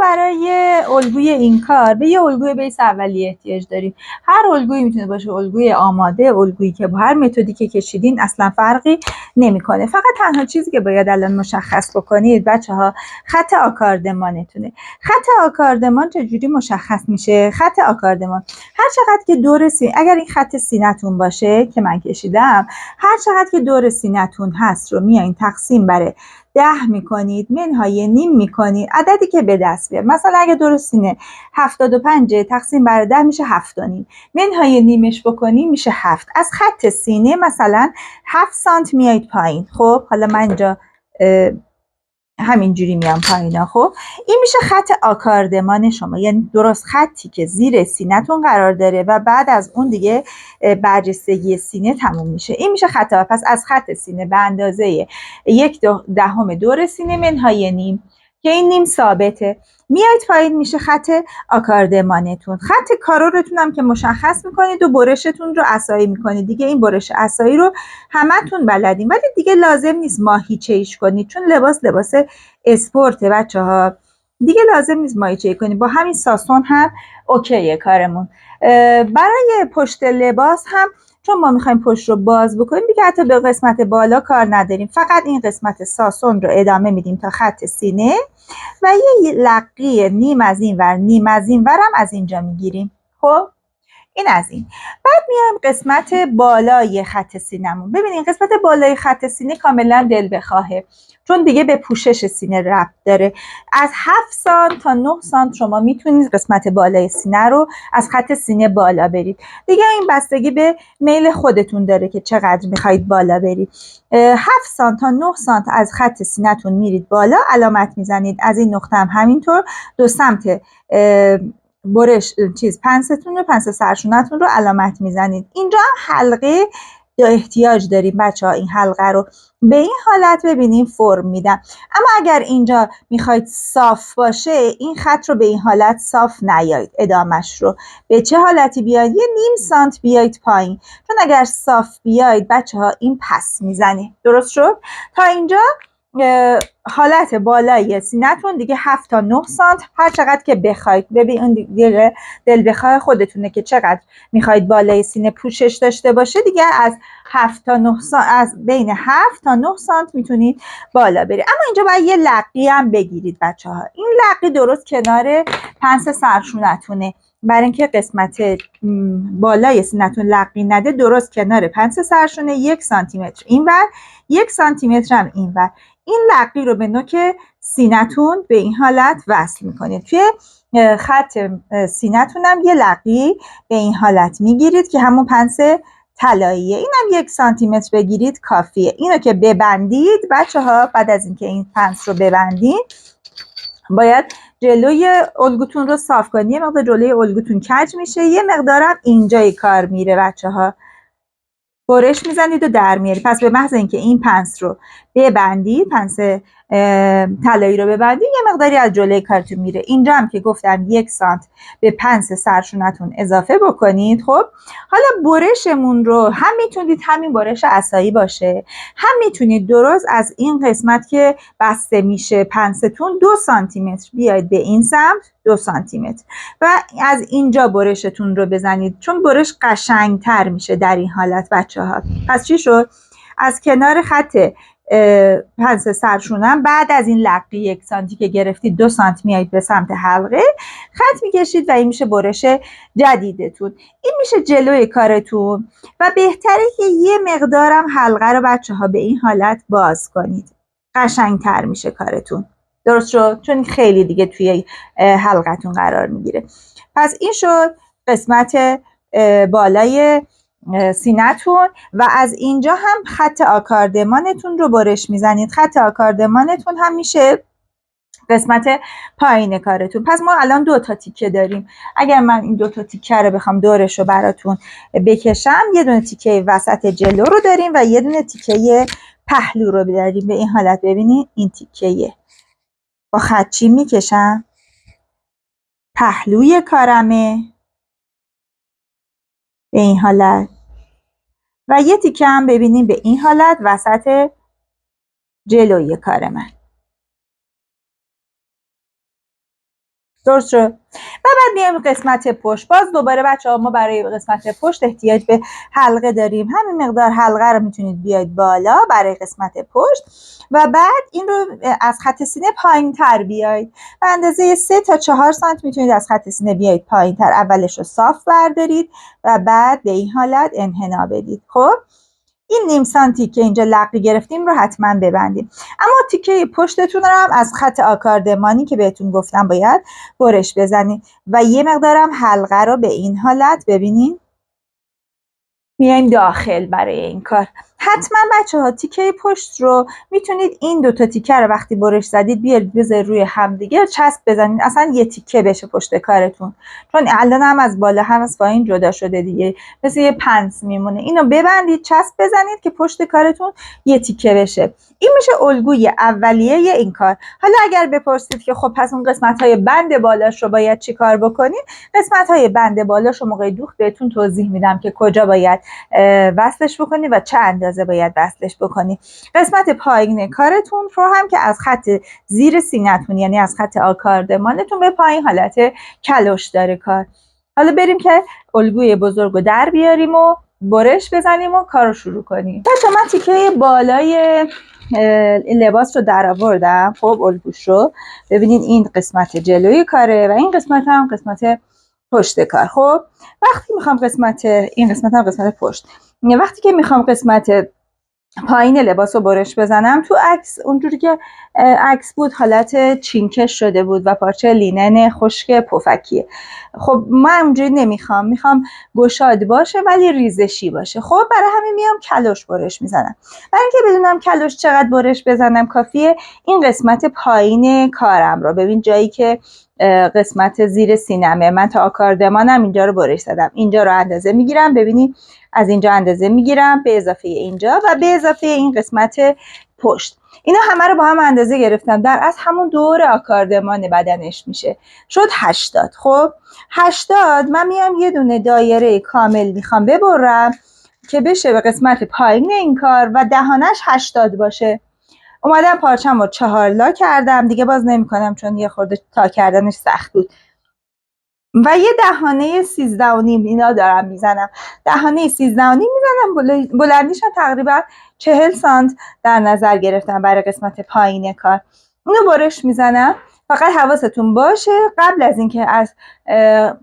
برای الگوی این کار به یه الگوی بیس اولیه احتیاج داریم. هر الگویی میتونه باشه، الگوی آماده، الگویی که با هر متدی که کشیدین اصلا فرقی نمیکنه. فقط تنها چیزی که باید الان مشخص بکنید بچه‌ها خط آکاردمانتونه. خط آکاردمان چجوری مشخص میشه؟ خط آکاردمان هر چقدر که دور اگر این خط سینه‌تون باشه که من کشیدم، هر چقدر که دور سینه‌تون هست رو میایین تقسیم بر 10 میکنید، منهای نیم میکنید، عددی که به دست بیاد. مثلا اگه دور سینه 75 تقسیم بر 10 میشه 7 و نیم، منهای نیمش بکنیم میشه 7. از خط سینه مثلا 7 سانت میایید پایین. خب حالا من اینجا همینجوری میام پایینا. خب این میشه خط آکاردمان شما، یعنی درست خطی که زیر سینه‌تون قرار داره و بعد از اون دیگه برجستگی سینه تموم میشه. این میشه خط. پس از خط سینه به اندازه 1/10 دور سینه منهای نیم که این نیم ثابته میایید پایین، میشه خط آکاردمانتون. خط کارورتون هم که مشخص میکنید و برشتون رو عصایی میکنید. دیگه این برش عصایی رو همتون بلدین، ولی دیگه لازم نیست ماهیچه‌ایش کنید چون لباس اسپورت بچه‌ها، دیگه لازم نیست ماهیچه‌ای کنید. با همین ساسون هم اوکیه کارمون. برای پشت لباس هم چون ما میخوایم پشت رو باز بکنیم دیگه حتی به قسمت بالا کار نداریم، فقط این قسمت ساسون رو ادامه میدیم تا خط سینه و یه لقی نیم از این ور نیم از این ور هم از اینجا میگیریم. خب این از این. بعد میایم قسمت بالای خط سینه‌مون. ببینید قسمت بالای خط سینه کاملا دل بخواهه چون دیگه به پوشش سینه ربط داره. از 7 سانت تا 9 سانت شما میتونید قسمت بالای سینه رو از خط سینه بالا برید. دیگه این بستگی به میل خودتون داره که چقدر میخواید بالا برید. 7 سانت تا 9 سانت از خط سینه‌تون میرید بالا، علامت میزنید. از این نقطه هم همینطور دو سمت برش پنستون رو، پنس سرشونتون رو علامت میزنید. اینجا هم حلقه احتیاج داریم بچه ها. این حلقه رو به این حالت ببینیم فرم میدم، اما اگر اینجا میخواید صاف باشه این خط رو به این حالت صاف نیایید، ادامش رو به چه حالتی بیاید؟ یه نیم سانت بیاید پایین، چون اگر صاف بیاید بچه ها این پس میزنه. درست شد؟ تا اینجا حالت بالای سینه‌تون دیگه 7 تا 9 سانت هر چقدر که بخواید. ببین اون دیگه دل بخواه خودتونه که چقدر میخواید بالای سینه پوشش داشته باشه. دیگه از 7 تا 9 سانت، از بین 7 تا 9 سانت میتونید بالا برید. اما اینجا باید یه لقی هم بگیرید بچه‌ها. این لقی درست کنار پنس سرشونتونه. برای اینکه قسمت بالای سینه‌تون لقی نده، درست کنار پنس سرشونه 1 سانتی متر اینور، 1 سانتی متر هم اینور. این لقی رو به نوک سینه‌تون به این حالت وصل میکنید. توی خط سینه‌تون هم یه لقی به این حالت میگیرید که همون پنس طلاییه. اینم 1 سانتی متر بگیرید کافیه. اینو که ببندید بچه‌ها، بعد از اینکه این پنس رو ببندید باید جلوی الگوتون رو صاف کنید. یه مقدار جلوی الگوتون کج میشه، یه مقدارم اینجای کار میره بچه‌ها. برش میزنید و در میارید. پس به محض اینکه این پنس رو ببندید، پنس طلایی رو ببندید، یه مقداری از جلوی کارتون میره. اینجا هم که گفتم 1 سانت به پنس سرشونتون اضافه بکنید. خب حالا برشمون رو هم میتونید همین برش عصایی باشه، هم میتونید درست از این قسمت که بسته میشه پنستون 2 سانتی متر بیاید به این سمت 2 سانتی متر و از اینجا برشتون رو بزنید، چون برش قشنگتر میشه در این حالت بچه‌ها. پس چی شد؟ از کنار خط پنس سرشونم بعد از این لقی 1 سانتی که گرفتید 2 سانت میایید به سمت حلقه، خط میکشید و این میشه برش جدیدتون. این میشه جلوی کارتون و بهتره که یه مقدارم حلقه رو بچه‌ها به این حالت باز کنید، قشنگتر میشه کارتون. درست شد؟ چون خیلی دیگه توی حلقتون قرار میگیره. پس این شد قسمت بالای سینه‌تون و از اینجا هم خط آکاردمانتون رو برش میزنید. خط آکاردمانتون هم میشه قسمت پایین کارتون. پس ما الان 2 تا تیکه داریم. اگر من این 2 تا تیکه رو بخوام دورش رو براتون بکشم، یه دونه تیکه وسط جلو رو داریم و یه دونه تیکه پهلو رو داریم. به این حالت ببینید این تیکه با خطی میکشم، پهلوی کارمه به این حالت و یه تیکه هم ببینیم به این حالت وسط جلوی کار من. درست شد. و بعد میایم قسمت پشت. باز دوباره بچه‌ها ما برای قسمت پشت احتیاج به حلقه داریم. همین مقدار حلقه رو میتونید بیاید بالا برای قسمت پشت و بعد این رو از خط سینه پایین‌تر بیاید. به اندازه 3 تا 4 سانتی میتونید از خط سینه بیاید پایین‌تر. اولش رو صاف بردارید و بعد به این حالت انحنا بدید. خب این نیم سانتی که اینجا لقی گرفتیم رو حتما ببندیم. اما تیکه پشتتون رو هم از خط آکاردمانی که بهتون گفتم باید برش بزنید و یه مقدارم حلقه رو به این حالت ببینید میایم داخل برای این کار. حتما بچه‌ها تیکه پشت رو میتونید این دوتا تیکه رو وقتی برش زدید بیارید بذارید روی همدیگه چسب بزنید، اصلا یه تیکه بشه پشت کارتون، چون الان هم از بالا هم از پایین جدا شده دیگه، مثل یه پنس میمونه. اینو ببندید چسب بزنید که پشت کارتون یه تیکه بشه. این میشه الگوی اولیه این کار. حالا اگر بپرسید که خب پس اون قسمت‌های بند بالاش رو باید چی کار بکنید، قسمت‌های بند بالاش رو موقع دوخت بهتون توضیح میدم که کجا باید وصلش بکنی و چه اندازه باید وصلش بکنی. قسمت پایین کارتون رو هم که از خط زیر سینه‌تون یعنی از خط آکاردمانتون به پایین حالت کلوش داره کار. حالا بریم که الگوی بزرگ رو در بیاریم و برش بزنیم و کار رو شروع کنیم. بچه من تیکه بالای این لباس رو در آوردم. خب الگوش رو ببینید، این قسمت جلوی کاره و این قسمت هم قسمت پشت کار. خب وقتی میخوام این قسمت هم قسمت پشت، وقتی که میخوام قسمت پایین لباس رو برش بزنم، تو عکس اونجوری که عکس بود حالت چینکش شده بود و پارچه لینن خشک پفکیه. خب من اونجوری نمیخوام، میخوام گشاد باشه ولی ریزشی باشه. خب برای همین میام کلوش برش میزنم. برای اینکه بدونم کلوش چقدر برش بزنم کافیه این قسمت پایین کارم رو ببین، جایی که قسمت زیر سینمه، من تا آکاردمانم اینجا رو برش زدم، اینجا رو اندازه میگیرم، ببینید از اینجا اندازه میگیرم به اضافه اینجا و به اضافه این قسمت پشت. اینا همه رو با هم اندازه گرفتم، در از همون دور آکاردمان بدنش میشه، شد 80. خب 80 من میام یه دونه دایره کامل میخوام ببرم که بشه به قسمت پایین این کار و دهانش 80 باشه. اومدم پارچم رو 4 لا کردم، دیگه باز نمی کنم چون یه خورده تا کردنش سخت بود و یه دهانه 13.5 اینا دارم میزنم. دهانه 13.5 میزنم، بلندیش هم تقریبا 40 سانت در نظر گرفتم برای قسمت پایین کار. اونو برش میزنم. فقط حواستون باشه قبل از اینکه از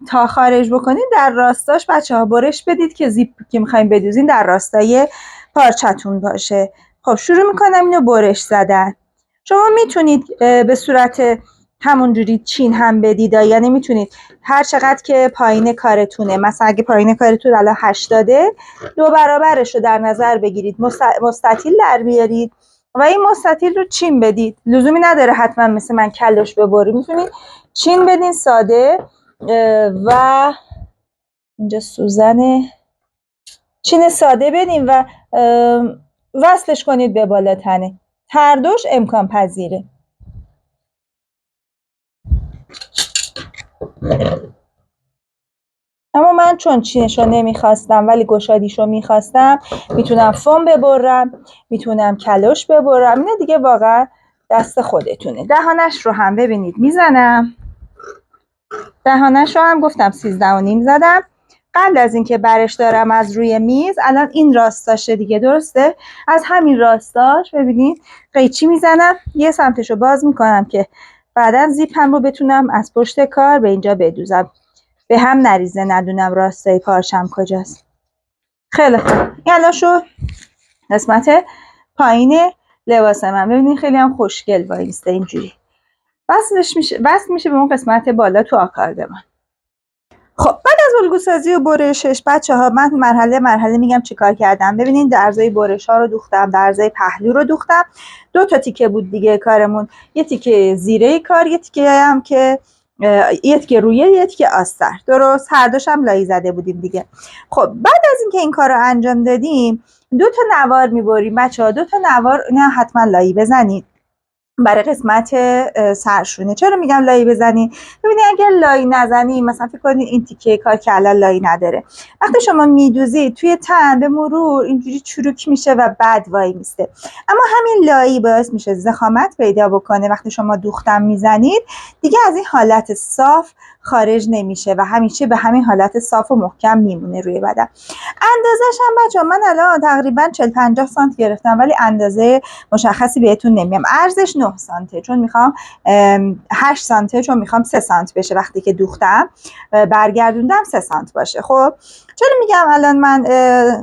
تا خارج بکنید در راستاش بچه‌ها برش بدید که زیپ که میخوایم بدوزین در راستای پارچتون باشه. خب شروع میکنم اینو برش زدن. شما میتونید به صورت همونجوری چین هم بدید، یعنی میتونید هر چقدر که پایین کارتونه، مثلا اگه پایین کارتون الان 80 دو برابرش رو در نظر بگیرید، مستطیل در بیارید و این مستطیل رو چین بدید. لزومی نداره حتما مثل من کلش ببرید، میتونید چین بدین ساده و اینجا سوزن چین ساده بدین و وصلش کنید به بالا تنه. هر دوش امکان پذیره. اما من چون چینشو نمیخواستم ولی گشادیشو میخواستم، میتونم فوم ببرم، میتونم کلوش ببرم، اینه دیگه واقعا دست خودتونه. دهانش رو هم ببینید میزنم، دهانش رو هم گفتم 13.5 زدم. قبل از اینکه برش دارم از روی میز، الان این راستاشه دیگه، درسته؟ از همین راستاش ببینید قیچی میزنم، یه سمتشو باز میکنم که بعدا زیپم رو بتونم از پشت کار به اینجا بدوزم، به هم نریزه، ندونم راستای پارچم کجاست. خیلی خوب، این الان شد قسمت پایین لباس من. ببینید خیلی هم خوشگل وایسته اینجوری. وصل میشه به اون قسمت بالا تو آکاردمان. خب بعد از الگو سازی و برشش بچه‌ها من مرحله میگم چیکار کردم. ببینید درزای برش ها رو دوختم، درزای پهلو رو دوختم. 2 تا تیکه بود دیگه کارمون، یه تیکه زیره کار، یه تیکه هم که یه تیکه رویه، یه تیکه آستر. درست هر دوش هم لایی زده بودیم دیگه. خب بعد از اینکه این کار رو انجام دادیم 2 تا نوار میبریم بچه‌ها. 2 تا نوار نه حتما لایی بزنید برای قسمت سرشونه. چرا میگم لایی بزنید؟ ببینید ببینید اگر لای نزنی، مثلا فکر کنید این تیکه کار که الان لای نداره، وقتی شما میدوزید توی تن به مرور اینجوری چروک میشه و بد وای میسته. اما همین لایی باعث میشه ضخامت پیدا بکنه. وقتی شما دوختم میزنید دیگه از این حالت صاف خارج نمیشه و همیشه به همین حالت صاف و محکم میمونه روی بدن. اندازش هم بچه‌ها من الان تقریبا 40-50 سانت گرفتم، ولی اندازه مشخصی بهتون نمیگم. عرضش 9 سانته چون میخوام 8 سانته چون میخوام 3 سانت بشه. وقتی که دوختم برگردوندم 3 سانت باشه. خب چرا میگم الان من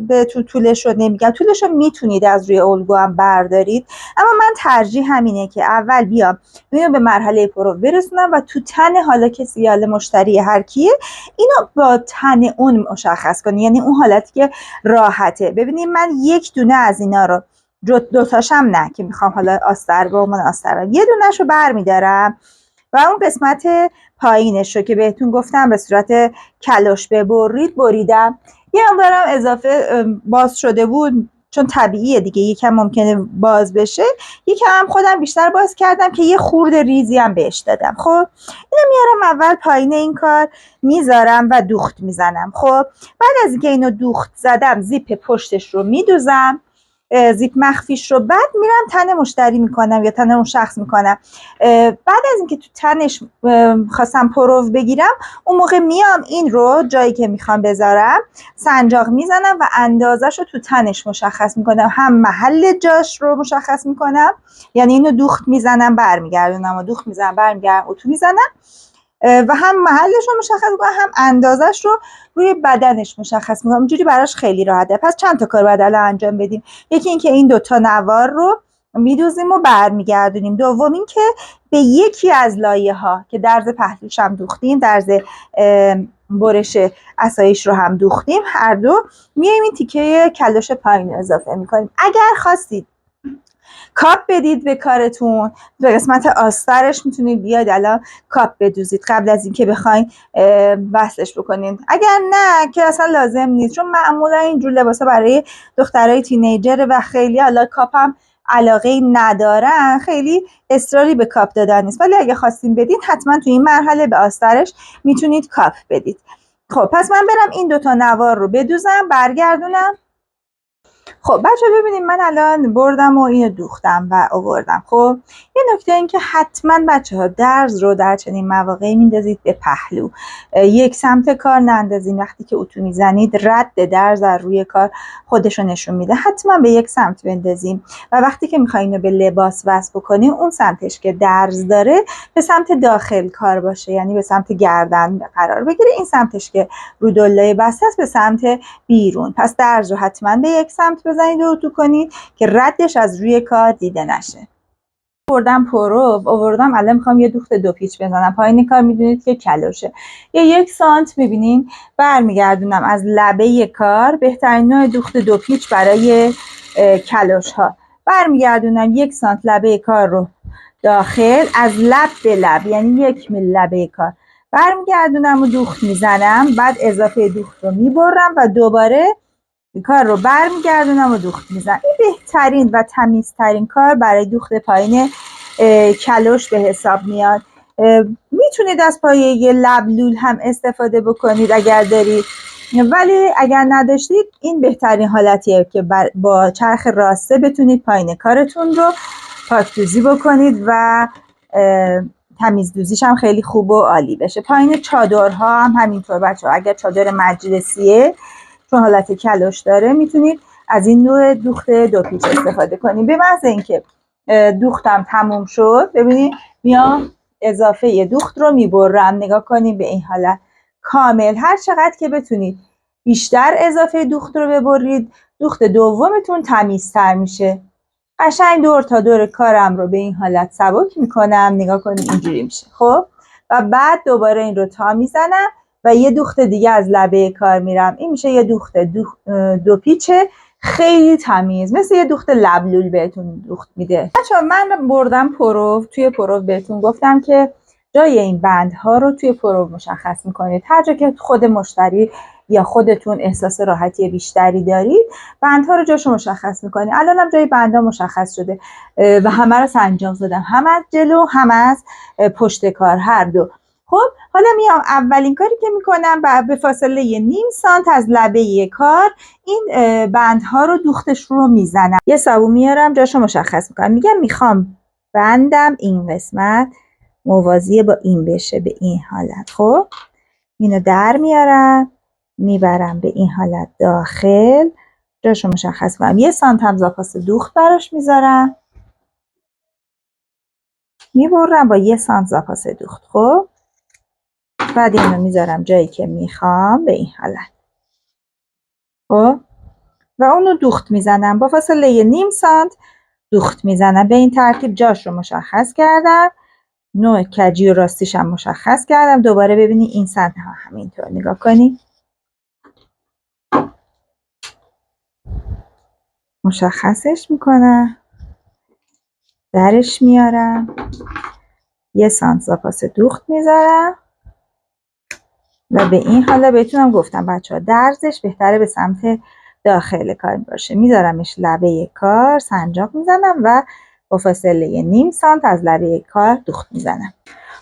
بهتون طولش رو نمیگم؟ طولش رو میتونید از روی الگو هم بردارید، اما من ترجیح همینه که اول بیام اینو به مرحله پرو برسونم و تو تن حالا کسی یا مشتری هر کیه اینو با تن اون مشخص کنی، یعنی اون حالتی که راحته. ببینید من یک دونه از اینا رو دوتاشم نه که میخوام حالا آستر با من آستر، یه دونه‌شو برمیدارم و اون قسمت پایینش رو که بهتون گفتم به صورت کلاش بریدم. یه مقدارم اضافه باز شده بود چون طبیعیه دیگه، یکم ممکنه باز بشه، یکم هم خودم بیشتر باز کردم که یه خورده ریزی هم بهش دادم. خب اینو میارم اول پایین این کار میذارم و دوخت میزنم. خب بعد از اینکه اینو دوخت زدم زیپ پشتش رو میدوزم، زیپ مخفیش رو، بعد میرم تن مشتری میکنم یا تن اون شخص میکنم. بعد از اینکه تو تنش خواستم پرو بگیرم اون موقع میام این رو جایی که میخوام بذارم سنجاق میزنم و اندازش رو تو تنش مشخص میکنم، هم محل جاش رو مشخص میکنم، یعنی اینو دوخت میزنم برمیگردونم و دوخت میزنم برمیگردم اتو میزنم و هم محلش رو مشخص میکنم هم اندازش رو روی بدنش مشخص میکنم. اینجوری براش خیلی راحته. پس چند تا کار باید الان انجام بدیم؟ یکی این که این دوتا نوار رو میدوزیم و برمیگردونیم. دوم این که به یکی از لایه ها که درز پهلوش هم دوختیم، درز برش عصایش رو هم دوختیم، هر دو میایم این تیکه کلاش پایین اضافه میکنیم. اگر خواستید کاپ بدید به کارتون، به قسمت آسترش میتونید بیاید الان کاپ بدوزید قبل از اینکه بخواید وصلش بکنید. اگر نه که اصلا لازم نیست، چون معمولا اینجور لباسا برای دخترای تینیجر و خیلی حالا کاپ هم علاقه ندارن، خیلی اصراری به کاپ دادن نیست، ولی اگه خواستین بدید حتما تو این مرحله به آسترش میتونید کاپ بدید. خب پس من برم این دوتا نوار رو بدوزم برگردونم. خب بچه ببینید من الان بردم و اینو دوختم و آوردم. خب یه نکته این که حتما بچه ها درز رو در چنین مواقعی میندازید به پهلو، یک سمت کار نندازین. وقتی که اتو میزنید رد درز در روی کار خودشو نشون میده، حتما به یک سمت بندازیم و وقتی که میخواین به لباس وصل بکنین اون سمتش که درز داره به سمت داخل کار باشه، یعنی به سمت گردن قرار بگیره. این سمتش که رو دلای بسته است به سمت بیرون. پس درز رو حتما به یک سمت بزنید و اتو کنید که ردش از روی کار دیده نشه. آوردم پرو آوردم، الان میخوام یه دوخت دو پیچ بزنم. پایین کار میدونید که کلاشه، یه 1 سانت میبینین برمیگردونم از لبه کار. بهترین نوع دوخت دو پیچ برای کلاش ها، برمیگردونم 1 سانت لبه کار رو داخل از لب به لب، یعنی 1 میل لبه کار برمیگردونم و دوخت میزنم. بعد اضافه دوخت رو میبرم و دوباره کار رو برمیگردونم و دوخت میزنم. این بهترین و تمیزترین کار برای دوخت پایین کلاش به حساب میاد. میتونید از پایه لبلول هم استفاده بکنید اگر دارید، ولی اگر نداشتید این بهترین حالتیه که با چرخ راسته بتونید پایین کارتون رو پاکدوزی بکنید و تمیز دوزیش هم خیلی خوب و عالی بشه. پایین چادرها هم همینطور بچه‌ها، اگر چادر مجلسیه چون حالت کلاش داره میتونید از این نوع دوخت دو پیچ استفاده کنید. به محض اینکه دوختم تموم شد ببینید میام اضافه دوخت رو میبرم. نگاه کنید به این حالت کامل، هر چقدر که بتونید بیشتر اضافه دوخت رو ببرید دوخت دومتون تمیزتر میشه. قشنگ دور تا دور کارم رو به این حالت سبک میکنم. نگاه کنید اینجوری میشه. خب و بعد دوباره این رو تا میزنم و یه دوخت دیگه از لبه کار میرم. این میشه یه دوخت دو پیچه خیلی تمیز، مثل یه دوخت لبلول بهتون دوخت میده. بچه‌ها من بردم پرو، توی پرو بهتون گفتم که جای این بندها رو توی پرو مشخص میکنید. هر جا که خود مشتری یا خودتون احساس راحتی بیشتری دارید بندها رو جاشو مشخص میکنید. الانم جای بندها مشخص شده و همه رو سنجاق زدم، هم از جلو هم از پشت کار، هر دو. خب حالا میام اولین کاری که میکنم به فاصله 0.5 سانت از لبه کار این بندها رو دوختش رو میزنم. یه صابون میارم جاشو مشخص میکنم، میگم میخوام بندم این قسمت موازی با این بشه به این حالت. خب اینو در میارم میبرم به این حالت داخل، جاشو مشخص کنم. 1 سانت هم زاپاس دوخت براش میذارم، میبرم با 1 سانت زاپاس دوخت. خب بعد اینو میذارم جایی که میخوام به این حالت. خب و اونو دوخت میزنم با فاصله 0.5 سانت دوخت میزنم. به این ترتیب جاش رو مشخص کردم، نوع کجی و راستیش هم مشخص کردم. دوباره ببینی این سطح ها همینطور نگاه کنی، مشخصش میکنم، درش میارم، 1 سانت زاپاس دوخت میذارم و به این حالا بهتونم گفتم بچه ها درزش بهتره به سمت داخل کار باشه. میذارمش لبه کار، سنجاق میزنم و با فاصله 0.5 سانت از لبه کار دوخت میزنم.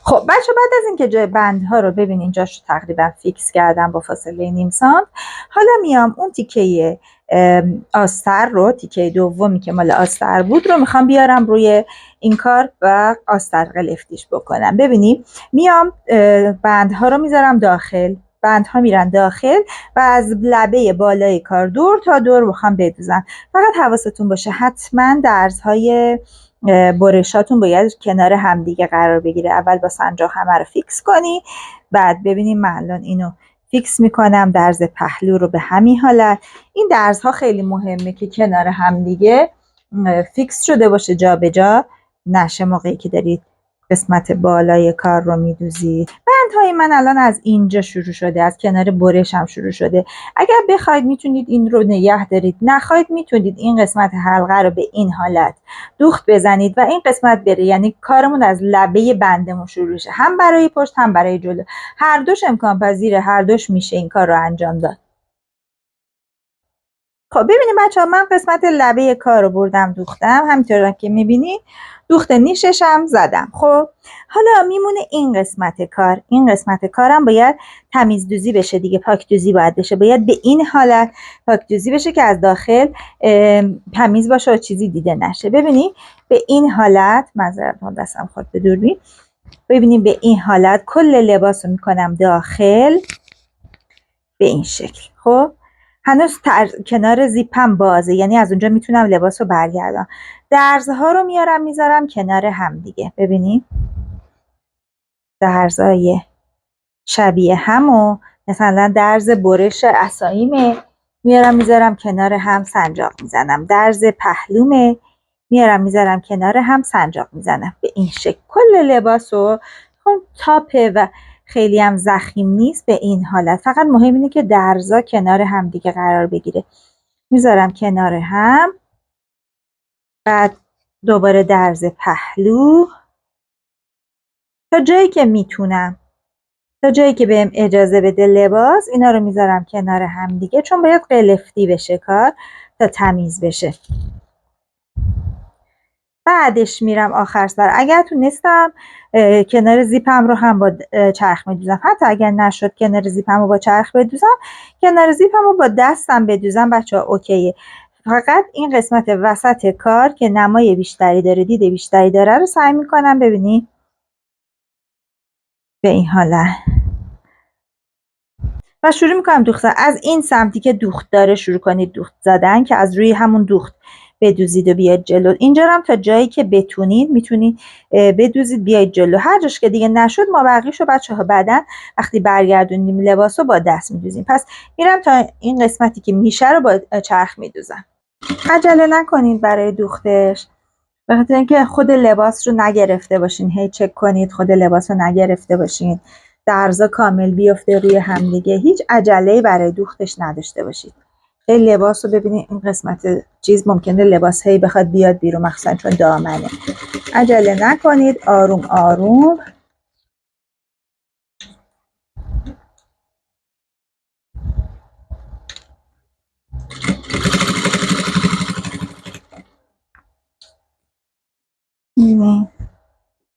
خب بچه بعد از اینکه جای بندها رو ببینین جاش رو تقریبا فیکس کردم با فاصله 0.5 سانت، حالا میام اون تیکه آستر رو، تیکه دومی که مال آستر بود رو میخوام بیارم روی این کار و آستر قلفتیش بکنم. ببینیم میام بندها رو میذارم داخل، بندها میرن داخل و از لبه بالای کار دور تا دور میخوام بدوزم. فقط حواستون باشه حتما درزهای برشاتون باید کنار همدیگه قرار بگیره. اول با سنجاق همه رو فیکس کنی، بعد ببینیم من الان اینو فیکس میکنم درز پهلو رو به همین حالت. این درزها خیلی مهمه که کنار همدیگه فیکس شده باشه، جا به جا نشه موقعی که دارید قسمت بالای کار رو میدوزید. بندهای من الان از اینجا شروع شده، از کنار برش هم شروع شده. اگر بخواید میتونید این رو نگه دارید، نخواید میتونید این قسمت حلقه رو به این حالت دوخت بزنید و این قسمت بره، یعنی کارمون از لبه بندمون شروع شه، هم برای پشت هم برای جلو. هر دوش امکان پذیره، هر دوش میشه این کار رو انجام داد. خب ببینید بچه ها، من قسمت لبه کار رو بردم دوختم، همینطور که میبینید دوخت نیشش هم زدم. خب حالا میمونه این قسمت کار. این قسمت کارم باید تمیز دوزی بشه دیگه، پاک دوزی باید بشه، باید به این حالت پاک دوزی بشه که از داخل تمیز باشه و چیزی دیده نشه. ببینید به این حالت، معذرت دستم خورد به دوربین، ببینید به این حالت کل لباس رو میکنم داخل به این شکل. خب هنوز کنار زیپم بازه، یعنی از اونجا میتونم لباس رو برگردم. درزها رو میارم میذارم کنار هم دیگه. ببینید درزای شبیه همو، مثلا درز برش عصاییمه میارم میذارم کنار هم، سنجاق میزنم. درز پهلومه میارم میذارم کنار هم، سنجاق میزنم. به این شکل کل لباس رو تاپه و خیلی هم ضخیم نیست. به این حالت فقط مهم اینه که درزا کنار هم دیگه قرار بگیره. میذارم کنار هم، بعد دوباره درز پهلو تا جایی که میتونم، تا جایی که بهم اجازه بده لباس، اینا رو میذارم کنار هم دیگه، چون باید قلفتی بشه کار تا تمیز بشه. بعدش میرم آخر سر، اگر تونستم کنار زیپم رو هم با چرخ میدوزم، حتی اگر نشد کنار زیپم رو با چرخ بدوزم، کنار زیپم رو با دستم بدوزم بچه ها اوکیه. فقط این قسمت وسط کار که نمای بیشتری داره، دید بیشتری داره رو سعی میکنم ببینید به این حالت و شروع میکنم دوخت زدن. از این سمتی که دوخت داره شروع کنید دوخت زدن که از روی همون دوخت بدوزید و بیاید جلو. اینجا هم تا جایی که بتونید میتونید بدوزید بیاید جلو. هر جاش که دیگه نشد ما بقیه‌شو بچه‌ها بعدن وقتی برگردونیم لباسو با دست میدوزیم. پس میرم تا این قسمتی که میشه رو با چرخ میدوزم. عجله نکنید برای دوختش، به خاطر اینکه خود لباس رو نگرفته باشین، هی چک کنید خود لباس رو نگرفته باشین، درزا کامل بیفته روی همدیگه. هیچ عجله‌ای برای دوختش نداشته باشید. خیلی لباس رو ببینید این قسمت چیز ممکنه لباس هی بخواد بیاد بیرون، مخصوصا چون دامنه. عجله نکنید، آروم آروم.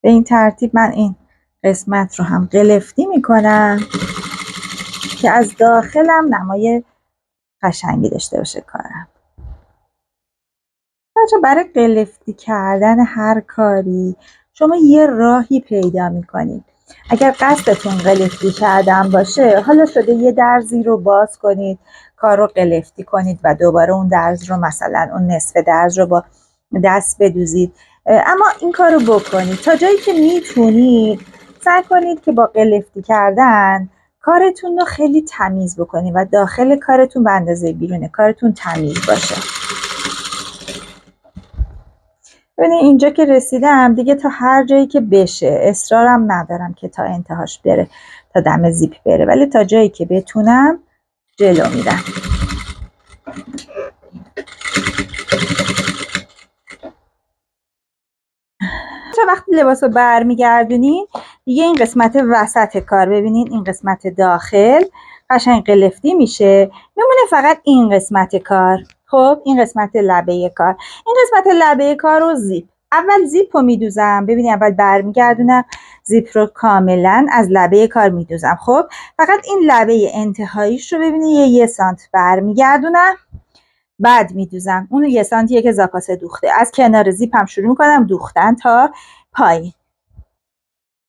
به این ترتیب من این قسمت رو هم قلفتی میکنم که از داخلم نمای قشنگی داشته باشه کارم. بچه برای قلفتی کردن هر کاری شما یه راهی پیدا میکنید. اگر قصدتون قلفتی کردن باشه، حالا شده یه درزی رو باز کنید، کار رو قلفتی کنید و دوباره اون درز رو، مثلا اون نصف درز رو با دست بدوزید، اما این کار رو بکنید تا جایی که میتونید. سعی کنید که با قلفتی کردن کارتون رو خیلی تمیز بکنید و داخل کارتون به اندازه بیرون کارتون تمیز باشه. ببینید اینجا که رسیدم دیگه، تا هر جایی که بشه، اصرارم ندارم که تا انتهاش بره، تا دم زیپ بره، ولی تا جایی که بتونم جلو میرم. چه وقتی لباس رو برمیگردونین دیگه این قسمت وسط کار، ببینین این قسمت داخل قشنگ قلفتی میشه، میمونه فقط این قسمت کار. خب این قسمت لبه کار، این قسمت لبه کار رو زیپ، اول زیپ رو میدوزم. ببینید اول برمیگردونم زیپ رو کاملا از لبه کار میدوزم. خب فقط این لبه انتهاییش رو ببینید یه سانت برمیگردونم، بعد میدوزم. اون 1 سانتیه که زاپاس دوخته، از کنار زیپم شروع میکنم دوختن تا پایین.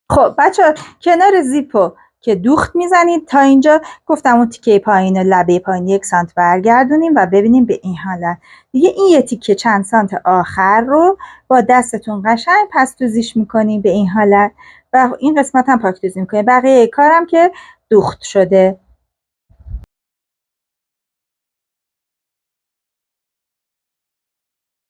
خب بچه کنار زیپو که دوخت میزنید تا اینجا، گفتم اون تیکه پایین و لبه پایین 1 سانت برگردونیم و ببینیم به این حالت. دیگه این یه تیکه چند سانت آخر رو با دستتون قشنگ پس دوزیش میکنیم به این حالت و این قسمت هم پاک دوزی میکنیم. بقیه کارم که دوخت شده.